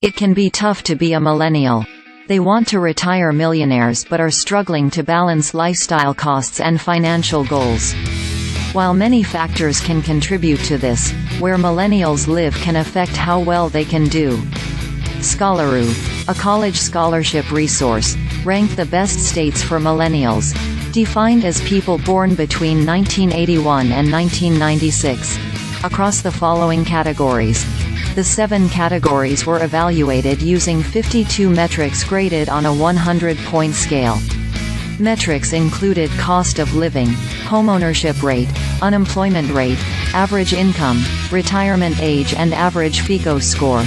It can be tough to be a millennial. They want to retire millionaires but are struggling to balance lifestyle costs and financial goals. While many factors can contribute to this, where millennials live can affect how well they can do. Scholaroo, a college scholarship resource, ranked the best states for millennials, defined as people born between 1981 and 1996, across the following categories. The 7 categories were evaluated using 52 metrics graded on a 100-point scale. Metrics included cost of living, homeownership rate, unemployment rate, average income, retirement age and average FICO score.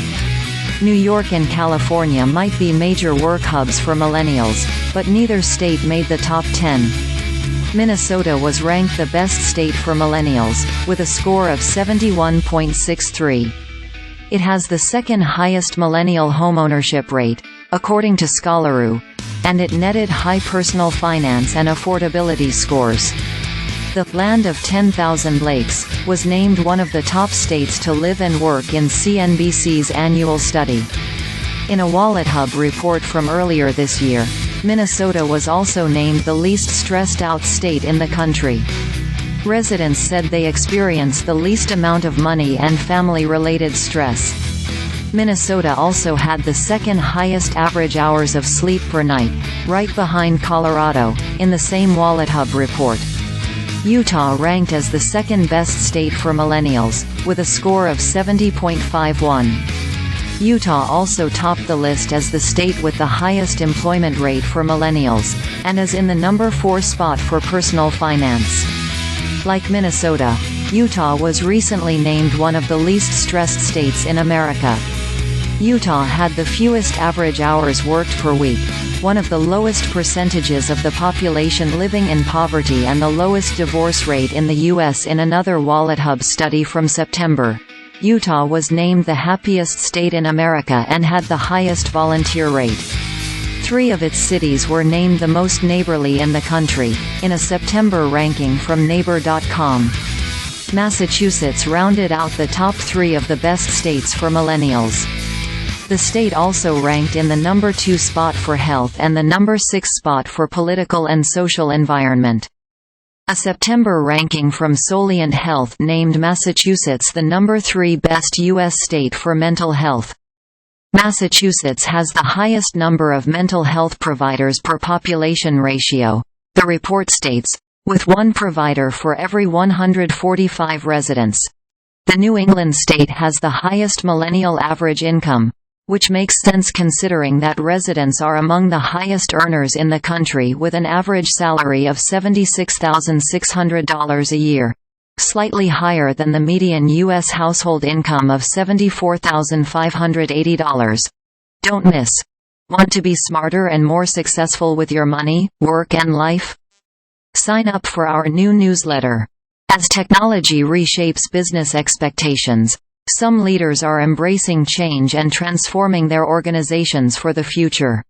New York and California might be major work hubs for millennials, but neither state made the top 10. Minnesota was ranked the best state for millennials, with a score of 71.63. It has the second highest millennial homeownership rate, according to Scholaroo, and it netted high personal finance and affordability scores. The Land of 10,000 Lakes was named one of the top states to live and work in CNBC's annual study. In a WalletHub report from earlier this year, Minnesota was also named the least stressed out state in the country. Residents said they experienced the least amount of money and family-related stress. Minnesota also had the second highest average hours of sleep per night, right behind Colorado, in the same WalletHub report. Utah ranked as the second best state for millennials, with a score of 70.51. Utah also topped the list as the state with the highest employment rate for millennials, and is in the number 4 spot for personal finance. Like Minnesota, Utah was recently named one of the least stressed states in America. Utah had the fewest average hours worked per week, one of the lowest percentages of the population living in poverty and the lowest divorce rate in the U.S. In another WalletHub study from September, Utah was named the happiest state in America and had the highest volunteer rate. 3 of its cities were named the most neighborly in the country, in a September ranking from Neighbor.com. Massachusetts rounded out the top 3 of the best states for millennials. The state also ranked in the number 2 spot for health and the number 6 spot for political and social environment. A September ranking from Soliant Health named Massachusetts the number 3 best U.S. state for mental health. Massachusetts has the highest number of mental health providers per population ratio, the report states, with 1 provider for every 145 residents. The New England state has the highest millennial average income, which makes sense considering that residents are among the highest earners in the country with an average salary of $76,600 a year, slightly higher than the median U.S. household income of $74,580. Don't miss. Want to be smarter and more successful with your money, work and life? Sign up for our new newsletter. As technology reshapes business expectations, some leaders are embracing change and transforming their organizations for the future.